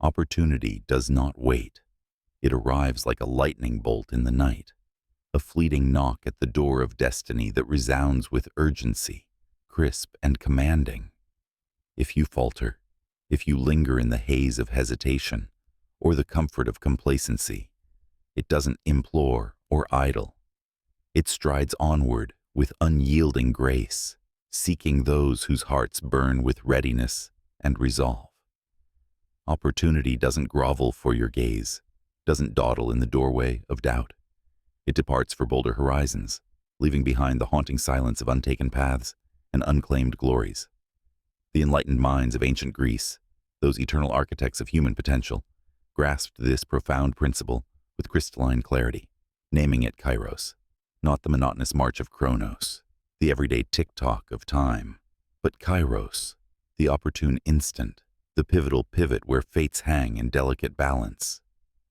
Opportunity does not wait. It arrives like a lightning bolt in the night, a fleeting knock at the door of destiny that resounds with urgency, crisp and commanding. If you falter, if you linger in the haze of hesitation or the comfort of complacency, it doesn't implore or idle. It strides onward with unyielding grace, seeking those whose hearts burn with readiness and resolve. Opportunity doesn't grovel for your gaze, doesn't dawdle in the doorway of doubt. It departs for bolder horizons, leaving behind the haunting silence of untaken paths and unclaimed glories. The enlightened minds of ancient Greece, those eternal architects of human potential, grasped this profound principle with crystalline clarity, naming it Kairos, not the monotonous march of Chronos, the everyday tick-tock of time, but Kairos, the opportune instant, the pivotal pivot where fates hang in delicate balance,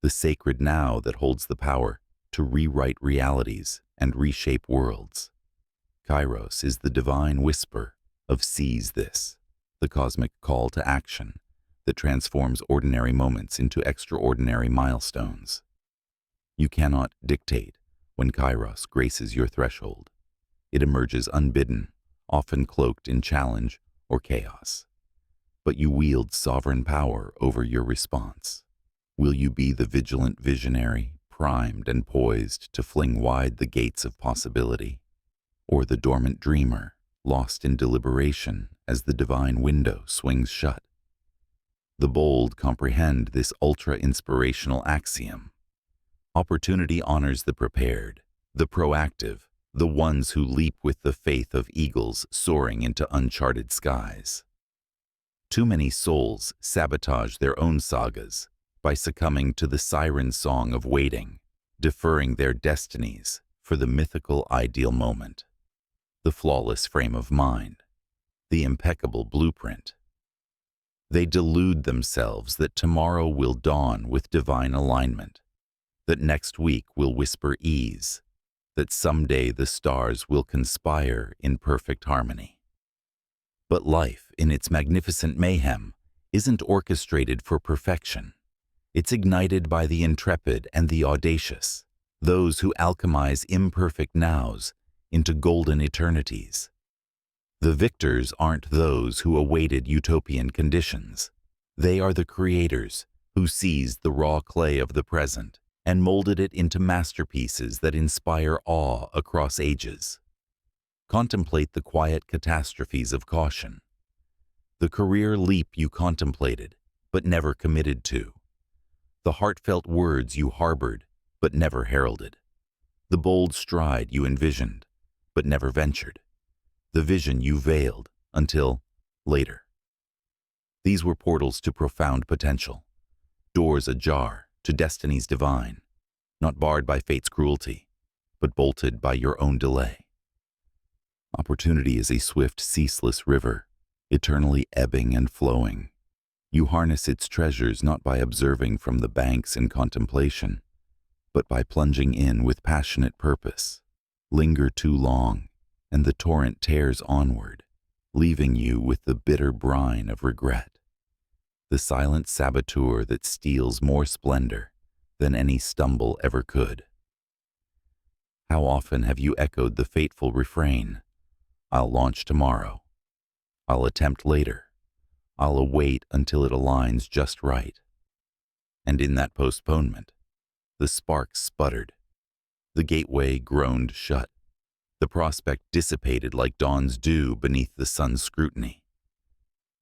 the sacred now that holds the power to rewrite realities and reshape worlds. Kairos is the divine whisper of "seize this," the cosmic call to action that transforms ordinary moments into extraordinary milestones. You cannot dictate when Kairos graces your threshold. It emerges unbidden, often cloaked in challenge or chaos. But you wield sovereign power over your response. Will you be the vigilant visionary, primed and poised to fling wide the gates of possibility, or the dormant dreamer, lost in deliberation as the divine window swings shut? The bold comprehend this ultra-inspirational axiom. Opportunity honors the prepared, the proactive, the ones who leap with the faith of eagles soaring into uncharted skies. Too many souls sabotage their own sagas by succumbing to the siren song of waiting, deferring their destinies for the mythical ideal moment, the flawless frame of mind, the impeccable blueprint. They delude themselves that tomorrow will dawn with divine alignment, that next week will whisper ease, that someday the stars will conspire in perfect harmony. But life, in its magnificent mayhem, isn't orchestrated for perfection. It's ignited by the intrepid and the audacious, those who alchemize imperfect nows into golden eternities. The victors aren't those who awaited utopian conditions. They are the creators who seized the raw clay of the present and molded it into masterpieces that inspire awe across ages. Contemplate the quiet catastrophes of caution. The career leap you contemplated, but never committed to. The heartfelt words you harbored, but never heralded. The bold stride you envisioned, but never ventured. The vision you veiled until later. These were portals to profound potential, doors ajar to destinies divine, not barred by fate's cruelty, but bolted by your own delay. Opportunity is a swift, ceaseless river, eternally ebbing and flowing. You harness its treasures not by observing from the banks in contemplation, but by plunging in with passionate purpose. Linger too long, and the torrent tears onward, leaving you with the bitter brine of regret, the silent saboteur that steals more splendor than any stumble ever could. How often have you echoed the fateful refrain, "I'll launch tomorrow. I'll attempt later. I'll await until it aligns just right." And in that postponement, the spark sputtered. The gateway groaned shut. The prospect dissipated like dawn's dew beneath the sun's scrutiny.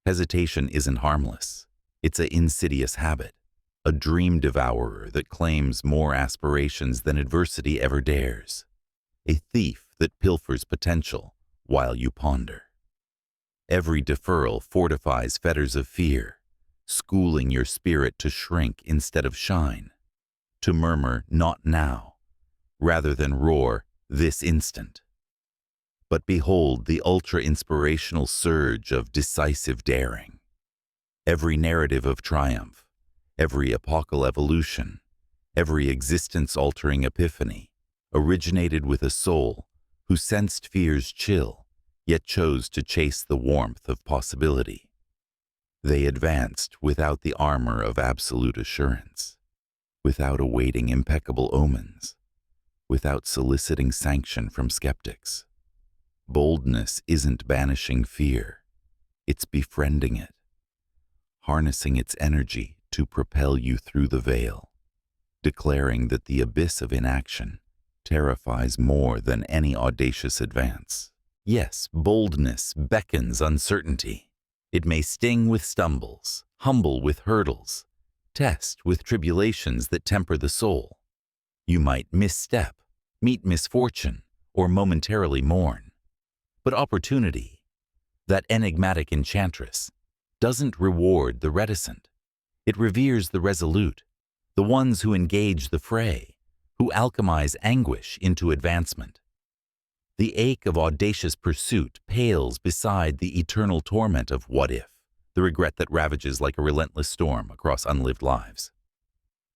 Hesitation isn't harmless. It's an insidious habit, a dream devourer that claims more aspirations than adversity ever dares, a thief that pilfers potential while you ponder. Every deferral fortifies fetters of fear, schooling your spirit to shrink instead of shine, to murmur "not now," rather than roar "this instant." But behold the ultra-inspirational surge of decisive daring. Every narrative of triumph, every epochal evolution, every existence-altering epiphany originated with a soul who sensed fear's chill, yet chose to chase the warmth of possibility. They advanced without the armor of absolute assurance, without awaiting impeccable omens, without soliciting sanction from skeptics. Boldness isn't banishing fear, it's befriending it, harnessing its energy to propel you through the veil, declaring that the abyss of inaction terrifies more than any audacious advance. Yes, boldness beckons uncertainty. It may sting with stumbles, humble with hurdles, test with tribulations that temper the soul. You might misstep, meet misfortune, or momentarily mourn. But opportunity, that enigmatic enchantress, doesn't reward the reticent. It reveres the resolute, the ones who engage the fray, who alchemize anguish into advancement. The ache of audacious pursuit pales beside the eternal torment of what if, the regret that ravages like a relentless storm across unlived lives.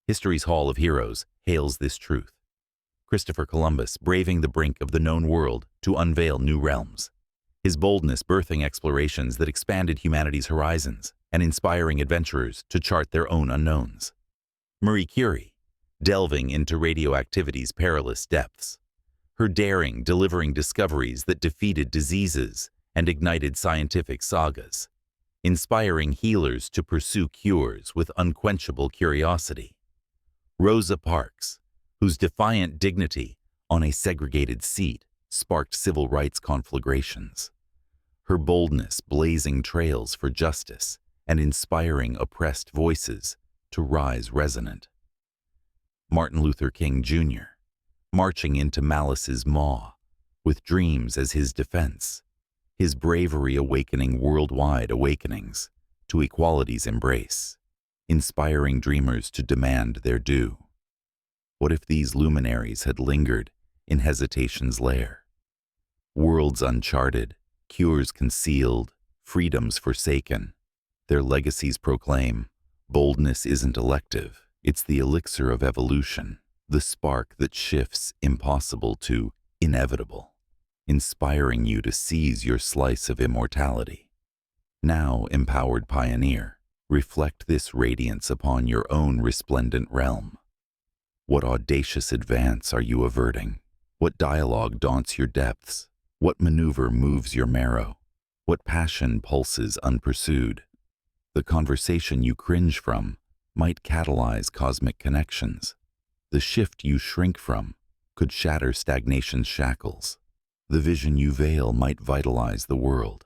History's Hall of Heroes hails this truth. Christopher Columbus braving the brink of the known world to unveil new realms. His boldness birthing explorations that expanded humanity's horizons and inspiring adventurers to chart their own unknowns. Marie Curie, delving into radioactivity's perilous depths. Her daring delivering discoveries that defeated diseases and ignited scientific sagas, inspiring healers to pursue cures with unquenchable curiosity. Rosa Parks, whose defiant dignity on a segregated seat sparked civil rights conflagrations. Her boldness blazing trails for justice and inspiring oppressed voices to rise resonant. Martin Luther King Jr., marching into malice's maw, with dreams as his defense, his bravery awakening worldwide awakenings to equality's embrace, inspiring dreamers to demand their due. What if these luminaries had lingered in hesitation's lair? Worlds uncharted, cures concealed, freedoms forsaken. Their legacies proclaim, boldness isn't elective, it's the elixir of evolution, the spark that shifts impossible to inevitable, inspiring you to seize your slice of immortality. Now, empowered pioneer, reflect this radiance upon your own resplendent realm. What audacious advance are you averting? What dialogue daunts your depths? What maneuver moves your marrow? What passion pulses unpursued? The conversation you cringe from might catalyze cosmic connections. The shift you shrink from could shatter stagnation's shackles. The vision you veil might vitalize the world.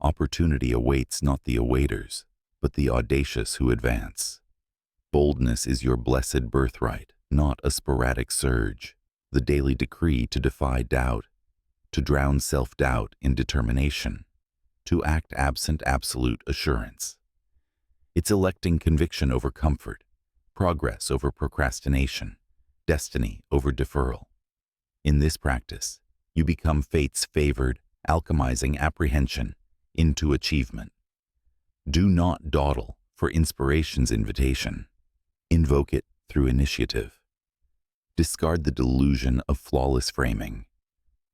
Opportunity awaits not the awaiters, but the audacious who advance. Boldness is your blessed birthright, not a sporadic surge, the daily decree to defy doubt, to drown self-doubt in determination, to act absent absolute assurance. It's electing conviction over comfort, progress over procrastination, destiny over deferral. In this practice, you become fate's favored, alchemizing apprehension into achievement. Do not dawdle for inspiration's invitation. Invoke it through initiative. Discard the delusion of flawless framing.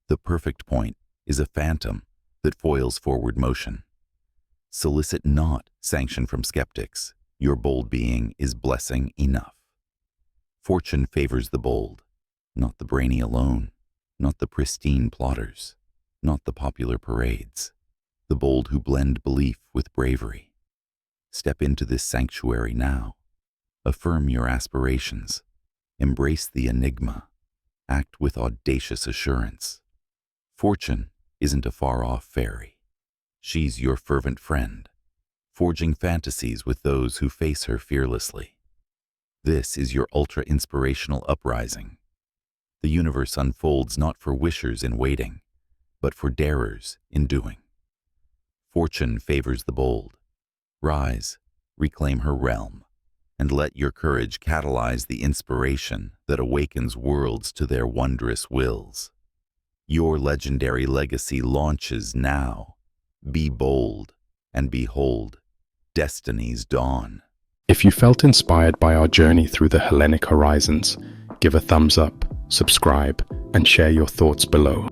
The perfect point is a phantom that foils forward motion. Solicit not sanction from skeptics. Your bold being is blessing enough. Fortune favors the bold, not the brainy alone, not the pristine plotters, not the popular parades, the bold who blend belief with bravery. Step into this sanctuary now. Affirm your aspirations. Embrace the enigma. Act with audacious assurance. Fortune isn't a far-off fairy. She's your fervent friend, forging fantasies with those who face her fearlessly. This is your ultra-inspirational uprising. The universe unfolds not for wishers in waiting, but for darers in doing. Fortune favors the bold. Rise, reclaim her realm, and let your courage catalyze the inspiration that awakens worlds to their wondrous wills. Your legendary legacy launches now. Be bold, and behold, destiny's dawn. If you felt inspired by our journey through the Hellenic horizons, give a thumbs up, subscribe, and share your thoughts below.